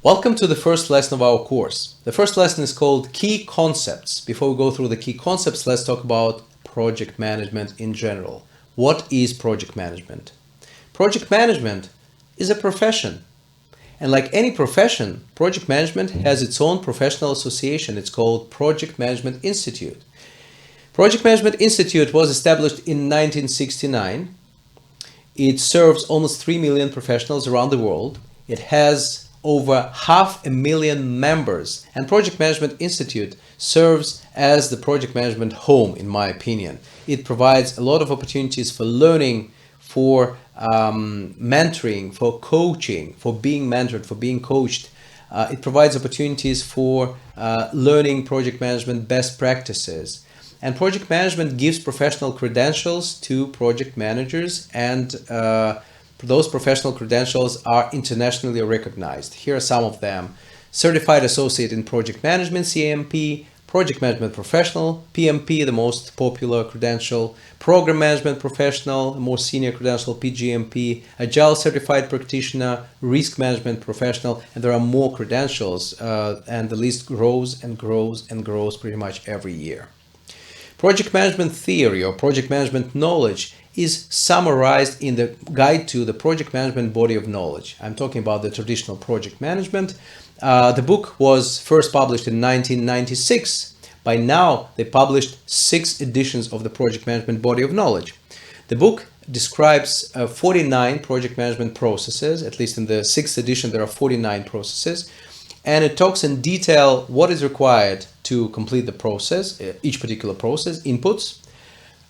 Welcome to the first lesson of our course. The first lesson is called Key Concepts. Before we go through the key concepts, let's talk about project management in general. What is project management? Project management is a profession. And like any profession, project management has its own professional association. It's called Project Management Institute. Project Management Institute was established in 1969. It serves almost 3 million professionals around the world. It has over 500,000 members, and Project Management Institute serves as the project management home, in my opinion. It provides a lot of opportunities for learning, for mentoring, for coaching, for being mentored, for being coached. It provides opportunities for learning project management best practices. And project management gives professional credentials to project managers, and those professional credentials are internationally recognized. Here are some of them: Certified Associate in Project Management, CAMP, Project Management Professional, PMP, the most popular credential, Program Management Professional, a more senior credential, PGMP, Agile Certified Practitioner, Risk Management Professional, and there are more credentials, and the list grows and grows and grows pretty much every year. Project management theory or project management knowledge is summarized in the Guide to the Project Management Body of Knowledge. I'm talking about the traditional project management. The book was first published in 1996. By now, they published 6 editions of the Project Management Body of Knowledge. The book describes 49 project management processes. At least in the 6th edition, there are 49 processes. And it talks in detail what is required to complete the process, each particular process, inputs,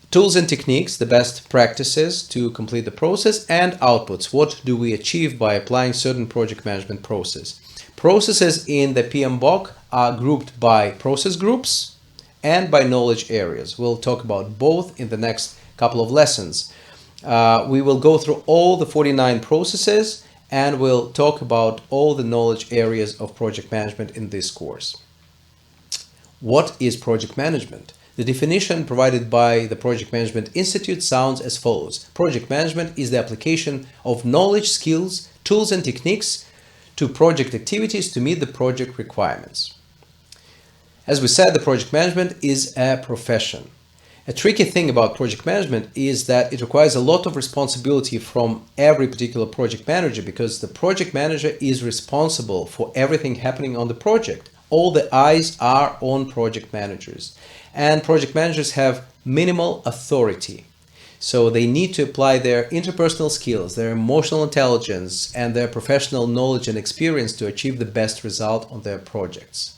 tools and techniques, the best practices to complete the process, and outputs. What do we achieve by applying certain project management process? Processes in the PMBOK are grouped by process groups and by knowledge areas. We'll talk about both in the next couple of lessons. We will go through all the 49 processes, and we'll talk about all the knowledge areas of project management in this course. What is project management? The definition provided by the Project Management Institute sounds as follows. Project management is the application of knowledge, skills, tools, and techniques to project activities to meet the project requirements. As we said, the project management is a profession. A tricky thing about project management is that it requires a lot of responsibility from every particular project manager, because the project manager is responsible for everything happening on the project. All the eyes are on project managers, and project managers have minimal authority. So they need to apply their interpersonal skills, their emotional intelligence, and their professional knowledge and experience to achieve the best result on their projects.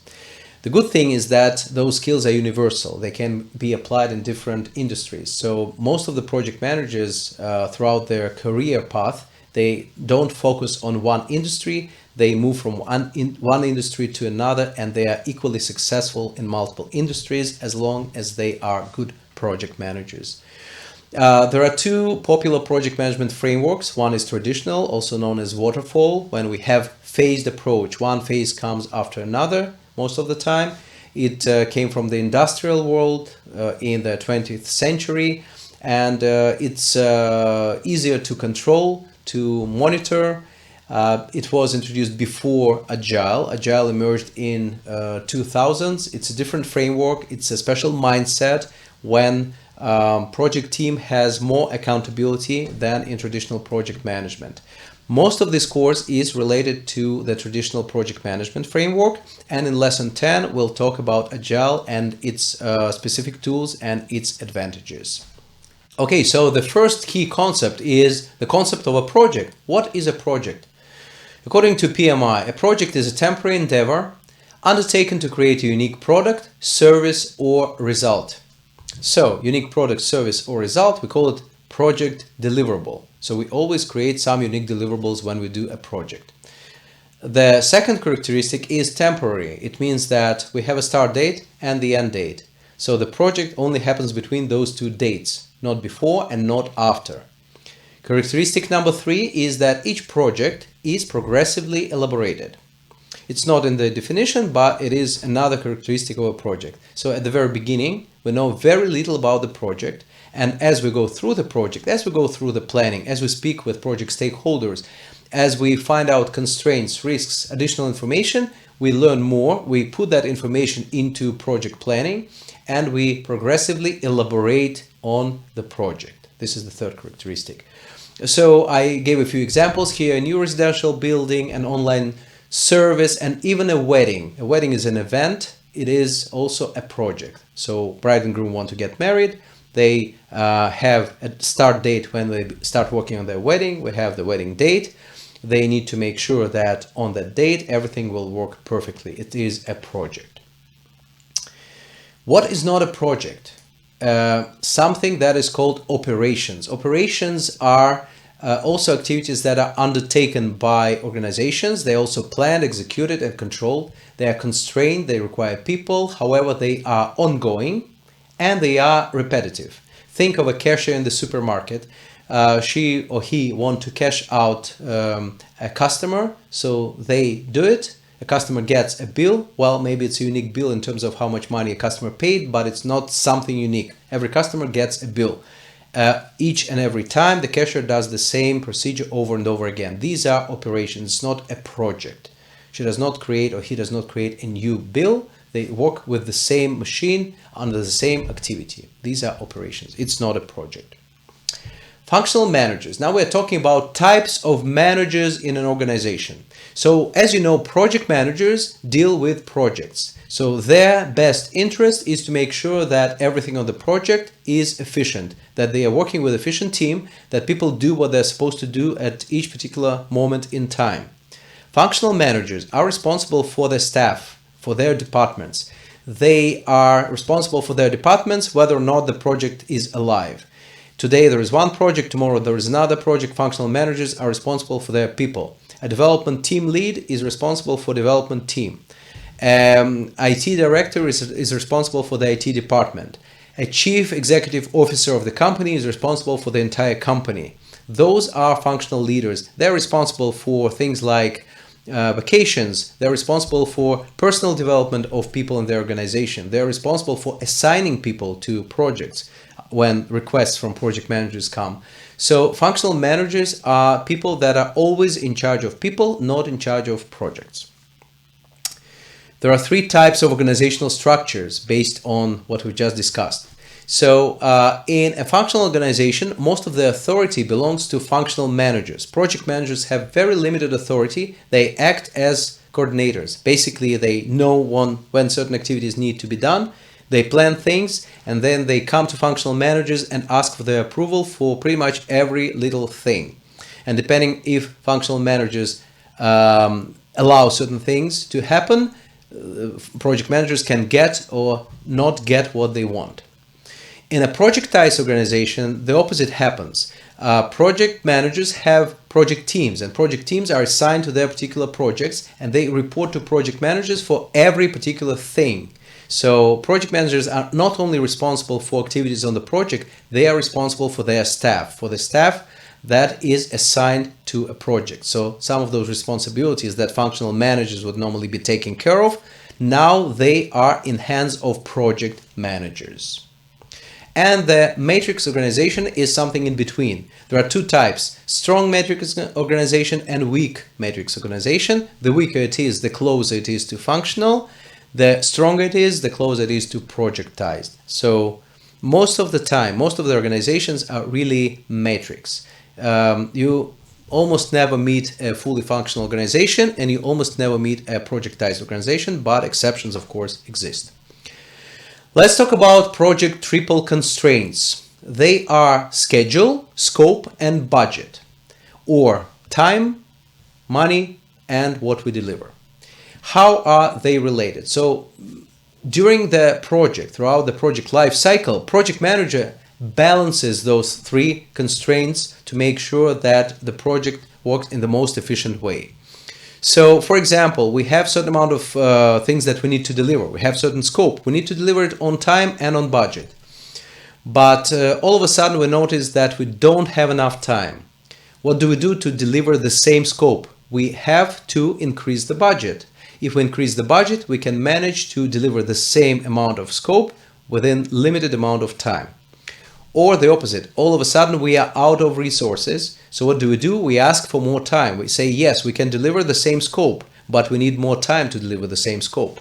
The good thing is that those skills are universal. They can be applied in different industries. So most of the project managers throughout their career path, they don't focus on one industry. They move from one industry to another, and they are equally successful in multiple industries as long as they are good project managers. There are 2 popular project management frameworks. One is traditional, also known as waterfall, when we have phased approach. One phase comes after another most of the time. It came from the industrial world in the 20th century, and it's easier to control, to monitor. It was introduced before Agile. Agile emerged in 2000s. It's a different framework. It's a special mindset when project team has more accountability than in traditional project management. Most of this course is related to the traditional project management framework, and in lesson 10 we'll talk about Agile and its specific tools and its advantages. Okay, so the first key concept is the concept of a project. What is a project? According to PMI, a project is a temporary endeavor undertaken to create a unique product, service, or result. So, unique product, service, or result, we call it project deliverable. So we always create some unique deliverables when we do a project. The second characteristic is temporary. It means that we have a start date and the end date. So the project only happens between those 2 dates, not before and not after. Characteristic number 3 is that each project is progressively elaborated. It's not in the definition, but it is another characteristic of a project. So at the very beginning, we know very little about the project, and as we go through the project, as we go through the planning, as we speak with project stakeholders, As we find out constraints, risks, additional information, we learn more, we put that information into project planning, and we progressively elaborate on the project. This is the third characteristic. So I gave a few examples here: a new residential building, an online service, and even a wedding. A wedding is an event. It is also a project. So bride and groom want to get married. They have a start date when they start working on their wedding. We have the wedding date. They need to make sure that on that date everything will work perfectly. It is a project. What is not a project? Something that is called operations. Operations are also activities that are undertaken by organizations. They also planned, executed, and controlled. They are constrained, they require people. However, they are ongoing and they are repetitive. Think of a cashier in the supermarket. She or he want to cash out a customer, so they do it. A customer gets a bill. Well, maybe it's a unique bill in terms of how much money a customer paid, but it's not something unique. Every customer gets a bill. Each and every time the cashier does the same procedure over and over again. These are operations, it's not a project. She does not create, or he does not create, a new bill. They work with the same machine under the same activity. These are operations. It's not a project. Functional managers. Now we're talking about types of managers in an organization. So as you know, project managers deal with projects. So their best interest is to make sure that everything on the project is efficient, that they are working with an efficient team, that people do what they're supposed to do at each particular moment in time. Functional managers are responsible for their staff, for their departments. They are responsible for their departments whether or not the project is alive. Today there is one project, tomorrow there is another project. Functional managers are responsible for their people. A development team lead is responsible for development team. IT director is responsible for the IT department. A chief executive officer of the company is responsible for the entire company. Those are functional leaders. They're responsible for things like vacations. They're responsible for personal development of people in their organization. They're responsible for assigning people to projects when requests from project managers come. So functional managers are people that are always in charge of people, not in charge of projects. There are three types of organizational structures based on what we just discussed. So in a functional organization, most of the authority belongs to functional managers. Project managers have very limited authority. They act as coordinators. Basically, they know when certain activities need to be done. They plan things, and then they come to functional managers and ask for their approval for pretty much every little thing. And depending if functional managers allow certain things to happen, project managers can get or not get what they want. In a projectized organization, the opposite happens. Project managers have project teams, and project teams are assigned to their particular projects, and they report to project managers for every particular thing. So project managers are not only responsible for activities on the project, they are responsible for their staff, for the staff that is assigned to a project. So some of those responsibilities that functional managers would normally be taking care of, now they are in hands of project managers. And the matrix organization is something in between. There are two types: strong matrix organization and weak matrix organization. The weaker it is, the closer it is to functional. The stronger it is, the closer it is to projectized. So most of the time, most of the organizations are really matrix. You almost never meet a fully functional organization, and you almost never meet a projectized organization, but exceptions, of course, exist. Let's talk about project triple constraints. They are schedule, scope, and budget, or time, money, and what we deliver. How are they related? So during the project, throughout the project life cycle, project manager balances those three constraints to make sure that the project works in the most efficient way. So, for example, we have certain amount of things that we need to deliver. We have certain scope. We need to deliver it on time and on budget. But all of a sudden we notice that we don't have enough time. What do we do to deliver the same scope? We have to increase the budget. If we increase the budget, we can manage to deliver the same amount of scope within limited amount of time. Or the opposite, all of a sudden we are out of resources. So what do? We ask for more time. We say, yes, we can deliver the same scope, but we need more time to deliver the same scope.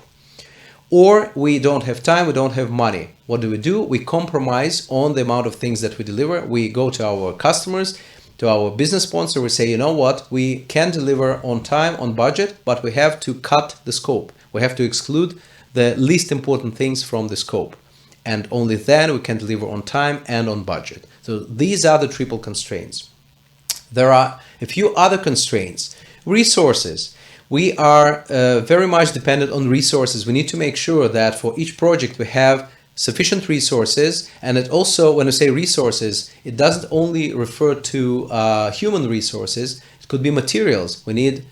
Or we don't have time, we don't have money. What do? We compromise on the amount of things that we deliver. We go to our customers, to our business sponsor, we say, you know what, we can deliver on time, on budget, but we have to cut the scope. We have to exclude the least important things from the scope. And only then we can deliver on time and on budget. So these are the triple constraints. There are a few other constraints. Resources. We are very much dependent on resources. We need to make sure that for each project we have sufficient resources, and it also, when I say resources, it doesn't only refer to human resources. It could be materials. We need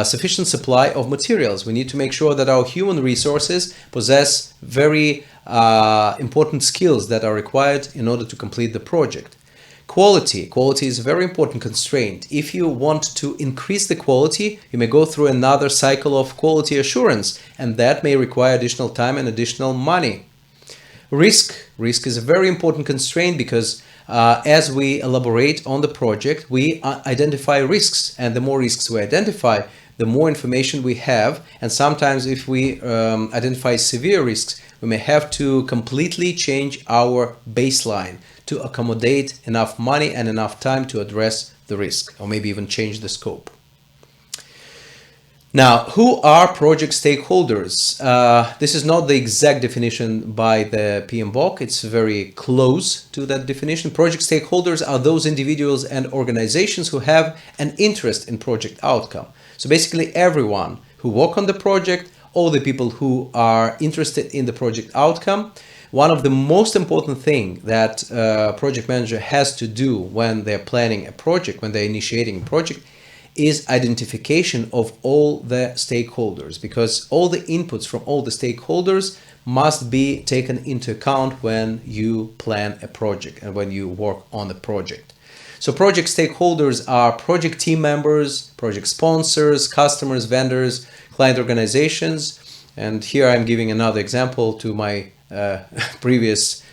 sufficient supply of materials. We need to make sure that our human resources possess very important skills that are required in order to complete the project. Quality is a very important constraint. If you want to increase the quality, you may go through another cycle of quality assurance, and that may require additional time and additional money. Risk is a very important constraint because as we elaborate on the project, we identify risks, and the more risks we identify, the more information we have. And sometimes if we identify severe risks, we may have to completely change our baseline to accommodate enough money and enough time to address the risk, or maybe even change the scope. Now, who are project stakeholders? This is not the exact definition by the PMBOK. It's very close to that definition. Project stakeholders are those individuals and organizations who have an interest in project outcome. So basically everyone who work on the project, all the people who are interested in the project outcome. One of the most important things that a project manager has to do when they're planning a project, when they're initiating a project, is identification of all the stakeholders, because all the inputs from all the stakeholders must be taken into account when you plan a project and when you work on a project. So project stakeholders are project team members, project sponsors, customers, vendors, client organizations. And here I'm giving another example to my previous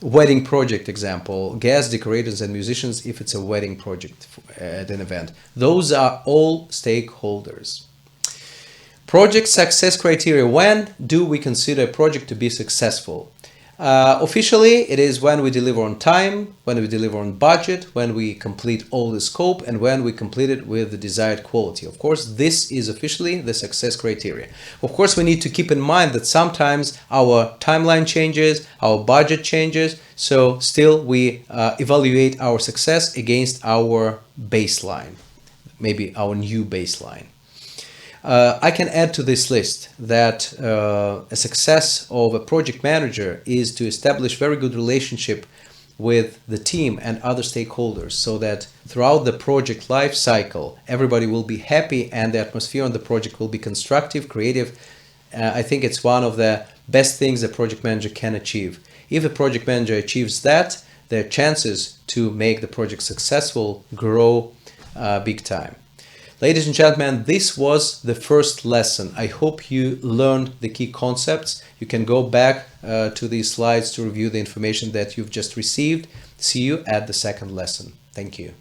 wedding project example, guests, decorators, and musicians if it's a wedding project at an event. Those are all stakeholders. Project success criteria. When do we consider a project to be successful? Officially, it is when we deliver on time, when we deliver on budget, when we complete all the scope, and when we complete it with the desired quality. Of course, this is officially the success criteria. Of course, we need to keep in mind that sometimes our timeline changes, our budget changes, so still we evaluate our success against our baseline, maybe our new baseline. I can add to this list that a success of a project manager is to establish very good relationship with the team and other stakeholders, so that throughout the project life cycle, everybody will be happy and the atmosphere on the project will be constructive, creative. I think it's one of the best things a project manager can achieve. If a project manager achieves that, their chances to make the project successful grow big time. Ladies and gentlemen, this was the first lesson. I hope you learned the key concepts. You can go back to these slides to review the information that you've just received. See you at the second lesson. Thank you.